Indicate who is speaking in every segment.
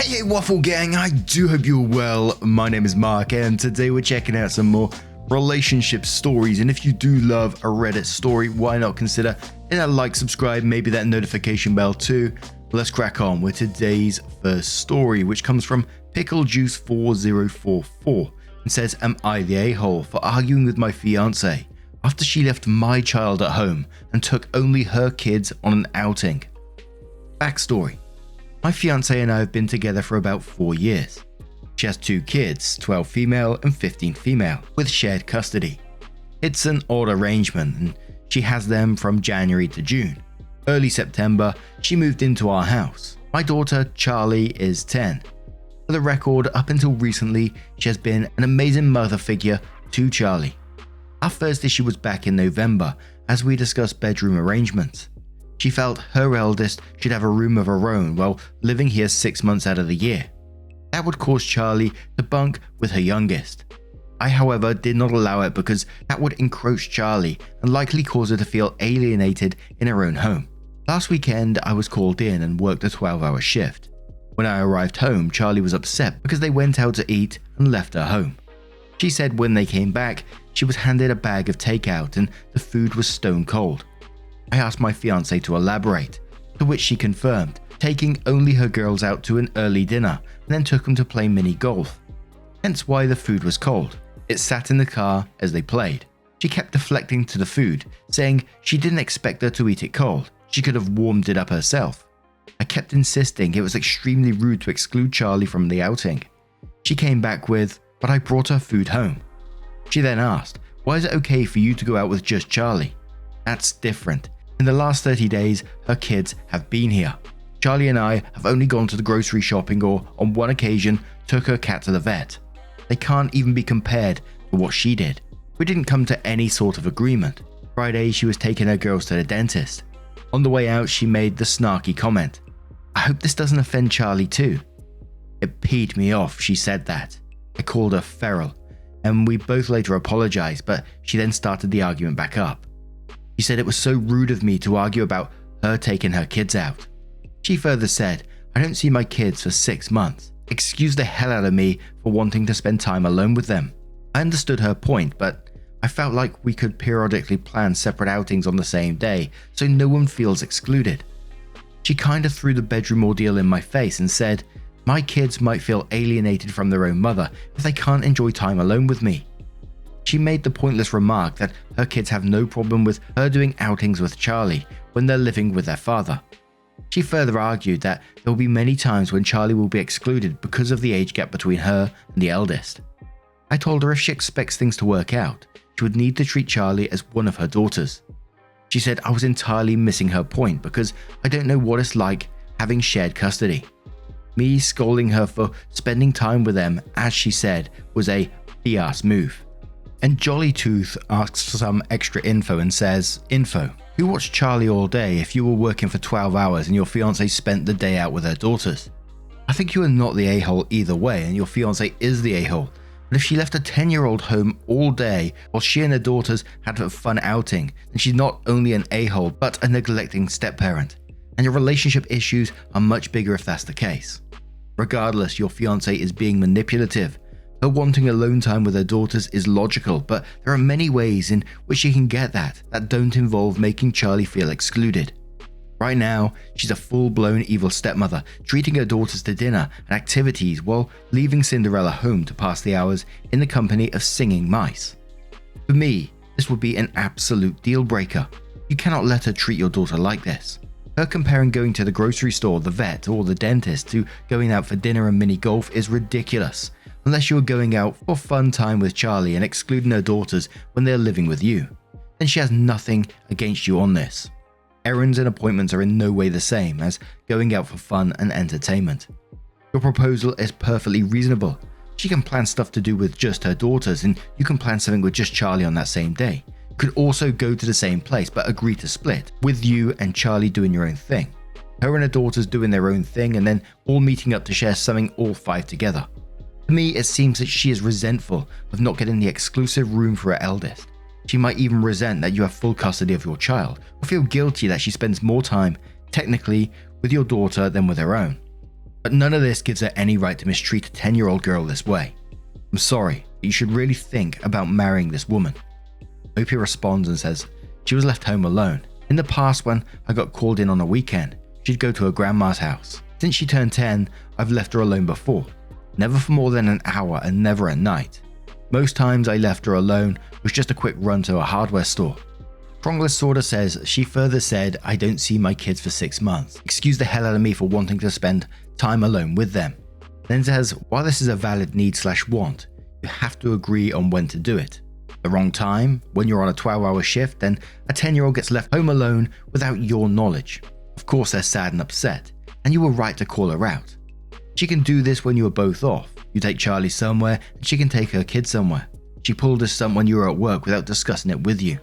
Speaker 1: Hey Waffle Gang, I do hope you're well. My name is Mark and today we're checking out some more relationship stories, and if you do love a Reddit story, why not consider hitting that like, subscribe, maybe that notification bell too. Let's crack on with today's first story, which comes from PickleJuice4044 and says, am I the a-hole for arguing with my fiance after she left my child at home and took only her kids on an outing? Backstory. My fiancé and I have been together for about 4 years. She has 2 kids, 12 female and 15 female, with shared custody. It's an odd arrangement and she has them from January to June. Early September, she moved into our house. My daughter, Charlie, is 10. For the record, up until recently, she has been an amazing mother figure to Charlie. Our first issue was back in November as we discussed bedroom arrangements. She felt her eldest should have a room of her own while living here 6 months out of the year. That would cause Charlie to bunk with her youngest. I, however, did not allow it because that would encroach Charlie and likely cause her to feel alienated in her own home. Last weekend, I was called in and worked a 12-hour shift. When I arrived home, Charlie was upset because they went out to eat and left her home. She said when they came back, she was handed a bag of takeout and the food was stone cold. I asked my fiancé to elaborate, to which she confirmed, taking only her girls out to an early dinner and then took them to play mini golf. Hence why the food was cold. It sat in the car as they played. She kept deflecting to the food, saying she didn't expect her to eat it cold. She could have warmed it up herself. I kept insisting it was extremely rude to exclude Charlie from the outing. She came back with, but I brought her food home. She then asked, why is it okay for you to go out with just Charlie? That's different. In the last 30 days, her kids have been here. Charlie and I have only gone to the grocery shopping or, on one occasion, took her cat to the vet. They can't even be compared to what she did. We didn't come to any sort of agreement. Friday, she was taking her girls to the dentist. On the way out, she made the snarky comment, I hope this doesn't offend Charlie too. It peed me off she said that. I called her feral, and we both later apologized, but she then started the argument back up. She said it was so rude of me to argue about her taking her kids out. She further said, I don't see my kids for 6 months. Excuse the hell out of me for wanting to spend time alone with them. I understood her point, but I felt like we could periodically plan separate outings on the same day so no one feels excluded. She kind of threw the bedroom ordeal in my face and said, my kids might feel alienated from their own mother if they can't enjoy time alone with me. She made the pointless remark that her kids have no problem with her doing outings with Charlie when they're living with their father. She further argued that there will be many times when Charlie will be excluded because of the age gap between her and the eldest. I told her if she expects things to work out, she would need to treat Charlie as one of her daughters. She said I was entirely missing her point because I don't know what it's like having shared custody. Me scolding her for spending time with them, as she said, was a BS move. And Jolly Tooth asks for some extra info and says, info, who watched Charlie all day if you were working for 12 hours and your fiancé spent the day out with her daughters? I think you are not the a-hole either way and your fiancé is the a-hole, but if she left a 10-year-old home all day while she and her daughters had a fun outing, then she's not only an a-hole but a neglecting step-parent, and your relationship issues are much bigger if that's the case. Regardless, your fiancé is being manipulative. Her wanting alone time with her daughters is logical, but there are many ways in which she can get that don't involve making Charlie feel excluded. Right now, she's a full-blown evil stepmother, treating her daughters to dinner and activities while leaving Cinderella home to pass the hours in the company of singing mice. For me, this would be an absolute deal breaker. You cannot let her treat your daughter like this. Her comparing going to the grocery store, the vet, or the dentist to going out for dinner and mini golf is ridiculous. Unless you are going out for fun time with Charlie and excluding her daughters when they are living with you, then she has nothing against you on this. Errands and appointments are in no way the same as going out for fun and entertainment. Your proposal is perfectly reasonable. She can plan stuff to do with just her daughters and you can plan something with just Charlie on that same day. You could also go to the same place but agree to split, with you and Charlie doing your own thing. Her and her daughters doing their own thing and then all meeting up to share something all 5 together. To me, it seems that she is resentful of not getting the exclusive room for her eldest. She might even resent that you have full custody of your child, or feel guilty that she spends more time, technically, with your daughter than with her own. But none of this gives her any right to mistreat a 10-year-old girl this way. I'm sorry, but you should really think about marrying this woman. Opie responds and says she was left home alone. In the past, when I got called in on a weekend, she'd go to her grandma's house. Since she turned 10, I've left her alone before. Never for more than an hour and never at night. Most times I left her alone was just a quick run to a hardware store. Strongler sorta says she further said, I don't see my kids for 6 months. Excuse the hell out of me for wanting to spend time alone with them. Then says, while this is a valid need/want, you have to agree on when to do it. The wrong time, when you're on a 12-hour shift, then a 10-year-old gets left home alone without your knowledge. Of course they're sad and upset, and you were right to call her out. She can do this when you are both off. You take Charlie somewhere, and she can take her kid somewhere. She pulled a stunt when you were at work without discussing it with you.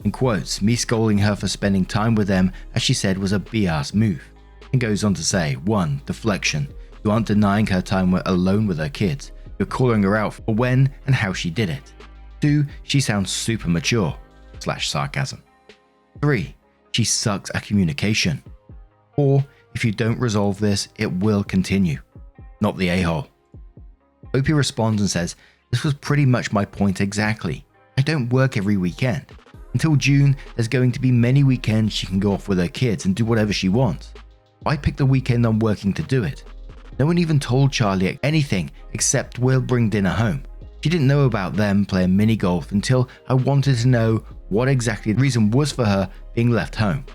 Speaker 1: In quotes, me scolding her for spending time with them, as she said, was a BS move. And goes on to say, 1. Deflection. You aren't denying her time alone with her kids. You're calling her out for when and how she did it. 2. She sounds super mature / sarcasm. 3. She sucks at communication. 4. If you don't resolve this, it will continue. Not the a-hole. Opie responds and says, this was pretty much my point exactly. I don't work every weekend. Until June, there's going to be many weekends she can go off with her kids and do whatever she wants. I picked the weekend I'm working to do it. No one even told Charlie anything except we'll bring dinner home. She didn't know about them playing mini golf until I wanted to know what exactly the reason was for her being left home.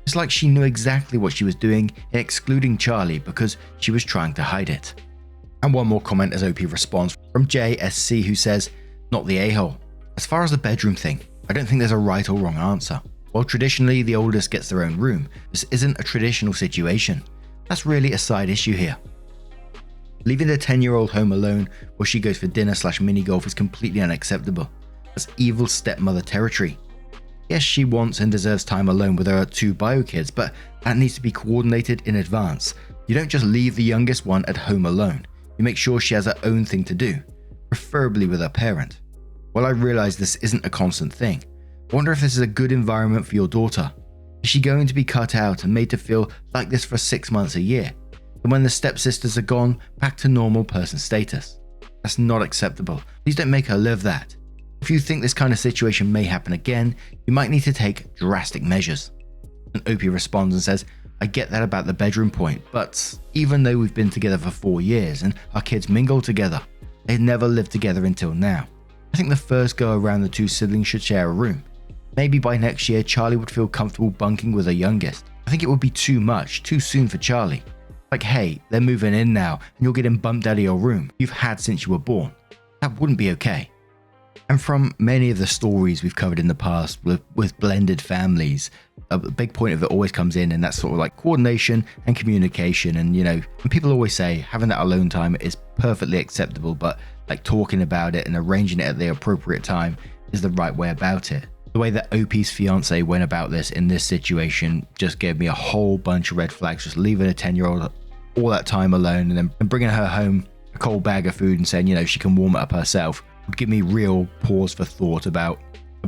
Speaker 1: It's like she knew exactly what she was doing in excluding Charlie because she was trying to hide it. And one more comment as OP responds from JSC, who says, not the a-hole. As far as the bedroom thing, I don't think there's a right or wrong answer. While traditionally the oldest gets their own room, this isn't a traditional situation. That's really a side issue here. Leaving the 10-year-old home alone while she goes for dinner / mini golf is completely unacceptable. That's evil stepmother territory. Yes, she wants and deserves time alone with her 2 bio kids, but that needs to be coordinated in advance. You don't just leave the youngest one at home alone. You make sure she has her own thing to do, preferably with her parent. While I realize this isn't a constant thing, I wonder if this is a good environment for your daughter. Is she going to be cut out and made to feel like this for 6 months a year? And when the stepsisters are gone, back to normal person status? That's not acceptable. Please don't make her live that. If you think this kind of situation may happen again, you might need to take drastic measures. And Opie responds and says, I get that about the bedroom point, but even though we've been together for 4 years and our kids mingle together, they've never lived together until now. I think the first go around the 2 siblings should share a room. Maybe by next year Charlie would feel comfortable bunking with her youngest. I think it would be too much, too soon for Charlie. Like, hey, they're moving in now and you're getting bumped out of your room you've had since you were born. That wouldn't be okay. And from many of the stories we've covered in the past with blended families, a big point of it always comes in, and that's sort of like coordination and communication. And, and people always say having that alone time is perfectly acceptable, but like talking about it and arranging it at the appropriate time is the right way about it. The way that OP's fiance went about this in this situation just gave me a whole bunch of red flags, just leaving a 10-year-old all that time alone and then bringing her home a cold bag of food and saying, she can warm it up herself. Would give me real pause for thought about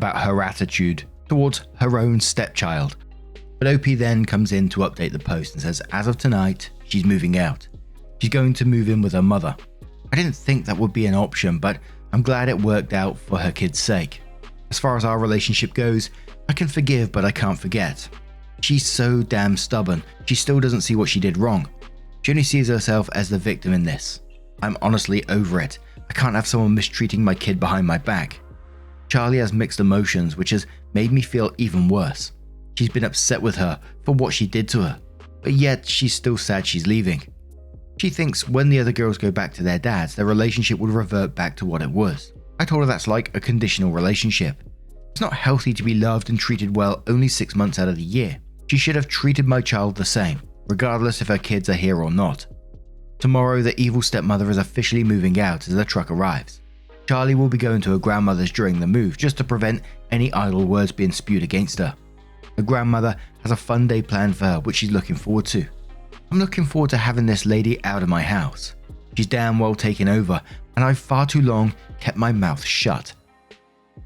Speaker 1: her attitude towards her own stepchild. But OP then comes in to update the post and says, as of tonight, she's moving out. She's going to move in with her mother. I didn't think that would be an option, but I'm glad it worked out for her kid's sake. As far as our relationship goes, I can forgive, but I can't forget. She's so damn stubborn, she still doesn't see what she did wrong. She only sees herself as the victim in this. I'm honestly over it. I can't have someone mistreating my kid behind my back. Charlie has mixed emotions, which has made me feel even worse. She's been upset with her for what she did to her, but yet she's still sad she's leaving. She thinks when the other girls go back to their dads, their relationship will revert back to what it was. I told her that's like a conditional relationship. It's not healthy to be loved and treated well only 6 months out of the year. She should have treated my child the same, regardless if her kids are here or not. Tomorrow, the evil stepmother is officially moving out as the truck arrives. Charlie will be going to her grandmother's during the move just to prevent any idle words being spewed against her. Her grandmother has a fun day planned for her, which she's looking forward to. I'm looking forward to having this lady out of my house. She's damn well taken over, and I've far too long kept my mouth shut.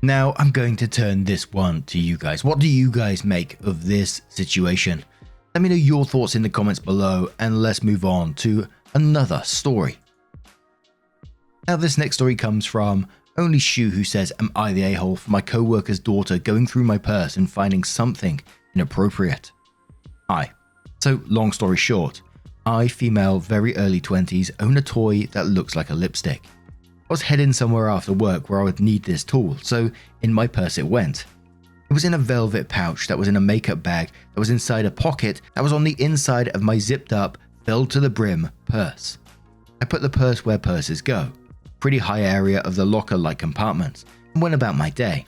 Speaker 1: Now I'm going to turn this one to you guys. What do you guys make of this situation? Let me know your thoughts in the comments below, and let's move on to another story. Now this next story comes from OnlyShoo, who says, am I the a-hole for my co-worker's daughter going through my purse and finding something inappropriate? So long story short, I, female, very early 20s, own a toy that looks like a lipstick. I was heading somewhere after work where I would need this tool, so in my purse it went. It was in a velvet pouch that was in a makeup bag that was inside a pocket that was on the inside of my zipped up, filled to the brim purse. I put the purse where purses go, pretty high area of the locker-like compartments, and went about my day.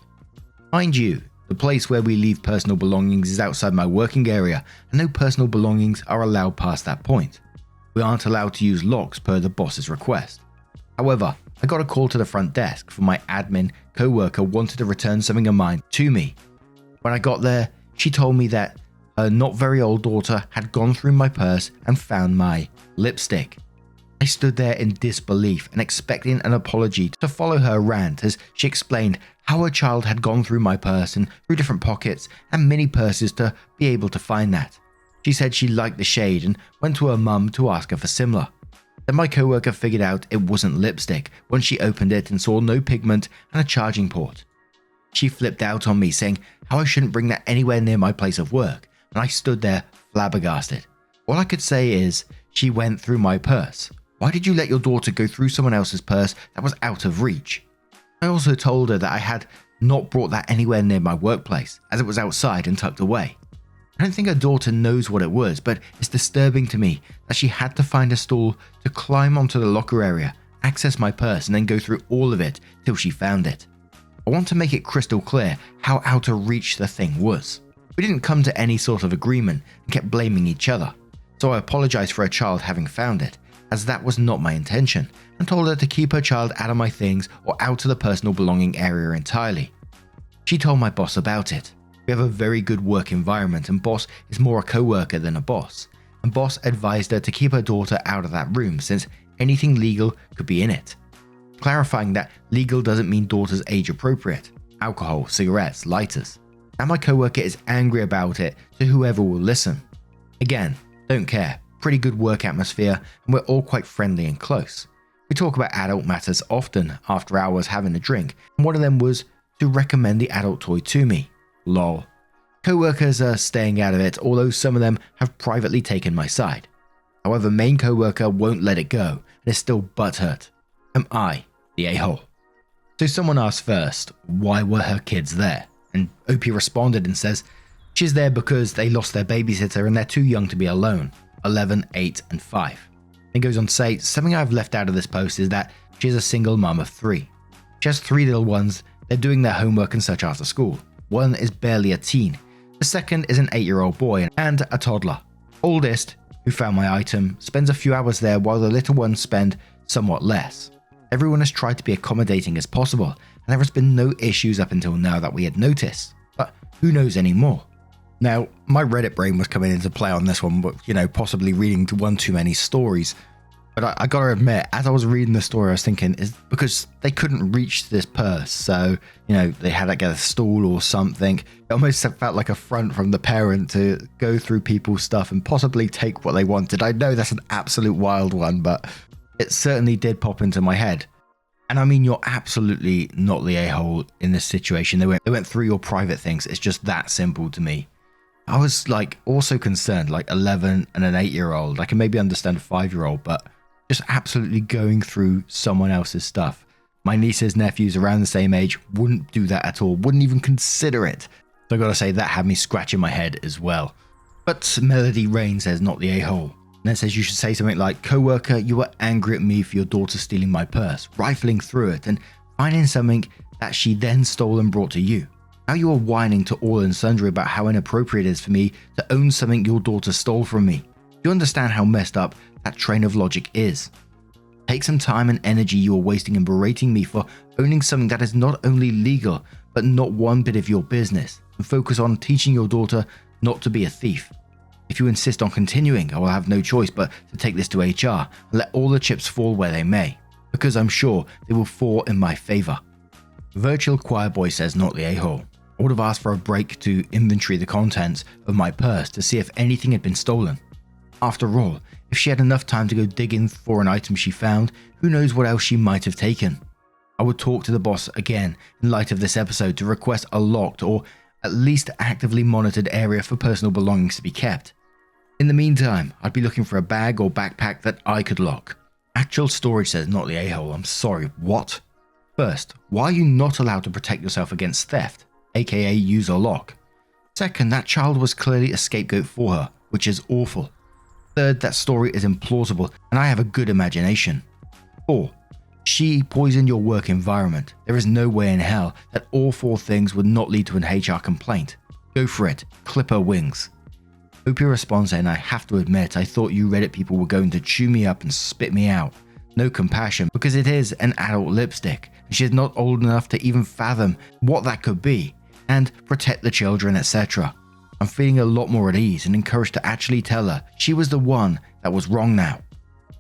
Speaker 1: Mind you, the place where we leave personal belongings is outside my working area, and no personal belongings are allowed past that point. We aren't allowed to use locks per the boss's request. However, I got a call to the front desk for my admin co-worker wanted to return something of mine to me. When I got there, she told me that her not very old daughter had gone through my purse and found my lipstick. I stood there in disbelief and expecting an apology to follow her rant as she explained how her child had gone through my purse and through different pockets and mini purses to be able to find that. She said she liked the shade and went to her mum to ask her for similar. Then my co-worker figured out it wasn't lipstick when she opened it and saw no pigment and a charging port. She flipped out on me saying how I shouldn't bring that anywhere near my place of work, and I stood there flabbergasted. All I could say is, she went through my purse. Why did you let your daughter go through someone else's purse that was out of reach? I also told her that I had not brought that anywhere near my workplace, as it was outside and tucked away. I don't think her daughter knows what it was, but it's disturbing to me that she had to find a stool to climb onto the locker area, access my purse, and then go through all of it till she found it. I want to make it crystal clear how out of reach the thing was. We didn't come to any sort of agreement and kept blaming each other, so I apologized for her child having found it, as that was not my intention, and told her to keep her child out of my things or out of the personal belonging area entirely. She told my boss about it. We have a very good work environment and boss is more a co-worker than a boss, and boss advised her to keep her daughter out of that room since anything legal could be in it. Clarifying that legal doesn't mean daughter's age appropriate, alcohol, cigarettes, lighters. And my co-worker is angry about it to whoever will listen. Again, don't care, pretty good work atmosphere and we're all quite friendly and close. We talk about adult matters often after hours having a drink, and one of them was to recommend the adult toy to me. Lol. Co-workers are staying out of it, although some of them have privately taken my side. However, main co-worker won't let it go and is still butthurt. Am I the a-hole? So someone asked first, why were her kids there? And OP responded and says, she's there because they lost their babysitter and they're too young to be alone, 11, 8 and 5. And goes on to say, something I've left out of this post is that she's a single mum of 3. She has 3 little ones, they're doing their homework and such after school. One is barely a teen, the second is an 8-year-old boy and a toddler. Oldest, who found my item, spends a few hours there while the little ones spend somewhat less. Everyone has tried to be accommodating as possible, and there has been no issues up until now that we had noticed, but who knows anymore. Now, my Reddit brain was coming into play on this one, but possibly reading one too many stories. But I gotta admit, as I was reading the story, I was thinking, is because they couldn't reach this purse, so, they had to get a stool or something. It almost felt like a front from the parent to go through people's stuff and possibly take what they wanted. I know that's an absolute wild one, but it certainly did pop into my head. And I mean, you're absolutely not the a-hole in this situation. They went through your private things. It's just that simple to me. I was also concerned, 11 and an 8-year-old. I can maybe understand a 5-year-old, but just absolutely going through someone else's stuff. My nieces, nephews around the same age wouldn't do that at all, wouldn't even consider it. So I gotta say, that had me scratching my head as well. But Melody Rain says not the a-hole. And then says you should say something like, co-worker, you were angry at me for your daughter stealing my purse, rifling through it and finding something that she then stole and brought to you. Now you are whining to all and sundry about how inappropriate it is for me to own something your daughter stole from me. Do you understand how messed up that train of logic is? Take some time and energy you are wasting in berating me for owning something that is not only legal, but not one bit of your business, and focus on teaching your daughter not to be a thief. If you insist on continuing, I will have no choice but to take this to HR and let all the chips fall where they may, because I'm sure they will fall in my favor. Virtual Choir Boy says not the a-hole. I would have asked for a break to inventory the contents of my purse to see if anything had been stolen. After all, if she had enough time to go digging for an item she found, who knows what else she might have taken. I would talk to the boss again in light of this episode to request a locked or at least actively monitored area for personal belongings to be kept. In the meantime, I'd be looking for a bag or backpack that I could lock. Actual storage says not the a-hole, I'm sorry, what? First, why are you not allowed to protect yourself against theft, aka use a lock? Second, that child was clearly a scapegoat for her, which is awful. Third, that story is implausible and I have a good imagination. 4. She poisoned your work environment. There is no way in hell that all 4 things would not lead to an HR complaint. Go for it, clip her wings. OP responds saying, I have to admit, I thought you Reddit people were going to chew me up and spit me out. No compassion, because it is an adult lipstick, and she is not old enough to even fathom what that could be, and protect the children, etc. I'm feeling a lot more at ease and encouraged to actually tell her she was the one that was wrong now.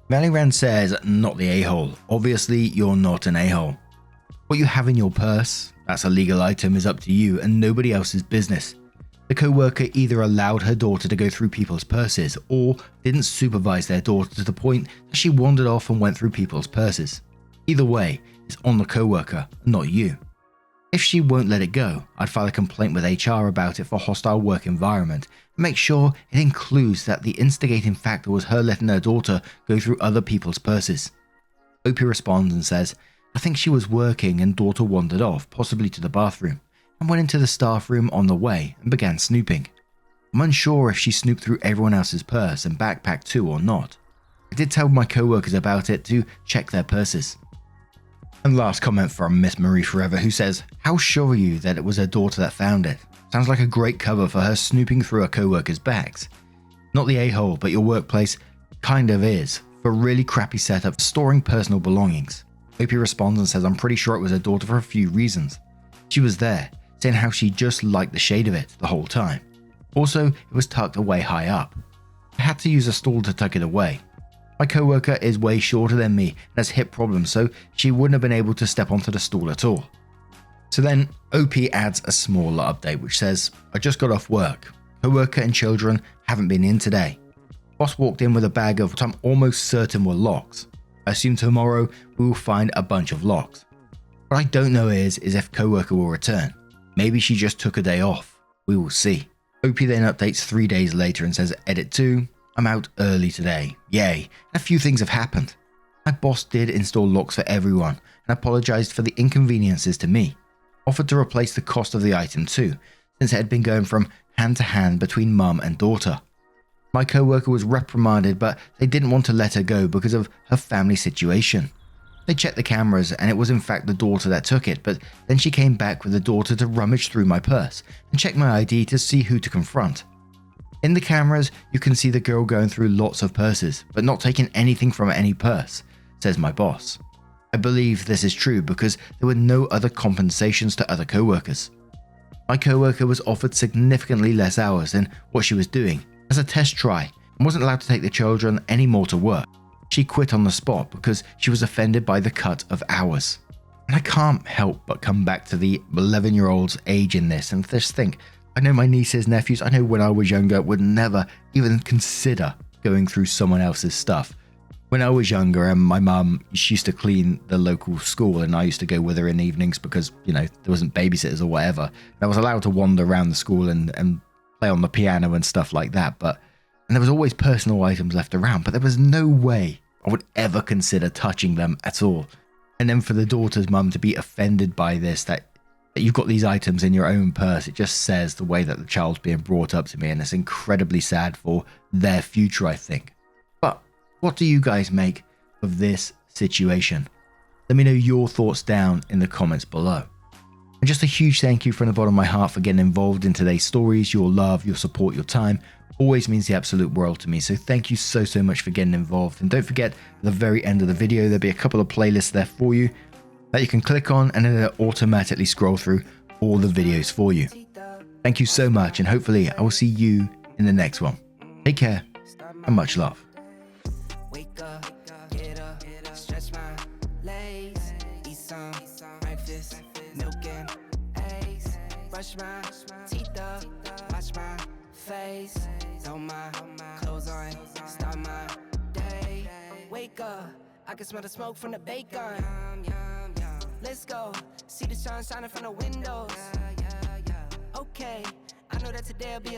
Speaker 1: Valiran says, not the a-hole. Obviously, you're not an a-hole. What you have in your purse, that's a legal item, is up to you and nobody else's business. The co-worker either allowed her daughter to go through people's purses or didn't supervise their daughter to the point that she wandered off and went through people's purses. Either way, it's on the co-worker, not you. If she won't let it go, I'd file a complaint with HR about it for hostile work environment and make sure it includes that the instigating factor was her letting her daughter go through other people's purses. OP responds and says, I think she was working and daughter wandered off, possibly to the bathroom, and went into the staff room on the way and began snooping. I'm unsure if she snooped through everyone else's purse and backpack too or not. I did tell my co-workers about it to check their purses. And last comment from Miss Marie Forever, who says, how sure are you that it was her daughter that found it? Sounds like a great cover for her snooping through her co-workers' bags. Not the a-hole, but your workplace kind of is, for a really crappy setup for storing personal belongings. OP responds and says, I'm pretty sure it was her daughter for a few reasons. She was there, saying how she just liked the shade of it the whole time. Also, it was tucked away high up. I had to use a stool to tuck it away. My co-worker is way shorter than me and has hip problems, so she wouldn't have been able to step onto the stool at all. So then, OP adds a smaller update which says, I just got off work. Co-worker and children haven't been in today. Boss walked in with a bag of what I'm almost certain were locks. I assume tomorrow we will find a bunch of locks. What I don't know is if co-worker will return. Maybe she just took a day off. We will see. OP then updates 3 days later and says, edit 2. I'm out early today. Yay. A few things have happened. My boss did install locks for everyone and apologized for the inconveniences to me. Offered to replace the cost of the item too, since it had been going from hand to hand between mum and daughter. My co-worker was reprimanded, but they didn't want to let her go because of her family situation. They checked the cameras and it was in fact the daughter that took it, but then she came back with the daughter to rummage through my purse and check my ID to see who to confront. In the cameras, you can see the girl going through lots of purses, but not taking anything from any purse, says my boss. I believe this is true because there were no other compensations to other co-workers. My co-worker was offered significantly less hours than what she was doing as a test try and wasn't allowed to take the children anymore to work. She quit on the spot because she was offended by the cut of hours. And I can't help but come back to the 11-year-old's age in this and just think, I know my nieces, nephews, I know when I was younger would never even consider going through someone else's stuff. When I was younger and my mum, she used to clean the local school and I used to go with her in the evenings because, there wasn't babysitters or whatever. And I was allowed to wander around the school and play on the piano and stuff like that. And there was always personal items left around, but there was no way I would ever consider touching them at all. And then for the daughter's mum to be offended by this, that you've got these items in your own purse, it just says the way that the child's being brought up to me, and it's incredibly sad for their future, I think. But what do you guys make of this situation? Let me know your thoughts down in the comments below. And just a huge thank you from the bottom of my heart for getting involved in today's stories. Your love, your support, your time always means the absolute world to me. So thank you so much for getting involved. And don't forget, at the very end of the video, there'll be a couple of playlists there for you that you can click on, and then it'll automatically scroll through all the videos for you. Thank you so much, and hopefully I will see you in the next one. Take care, and much love.
Speaker 2: Wake up, get up, stretch my legs, eat some breakfast, milk and eggs, brush brush my teeth up, wash my face, throw my clothes on, start my day. Wake up, I can smell the smoke from the bacon. Let's go, see the sun shining from the windows. Okay, I know that today'll be a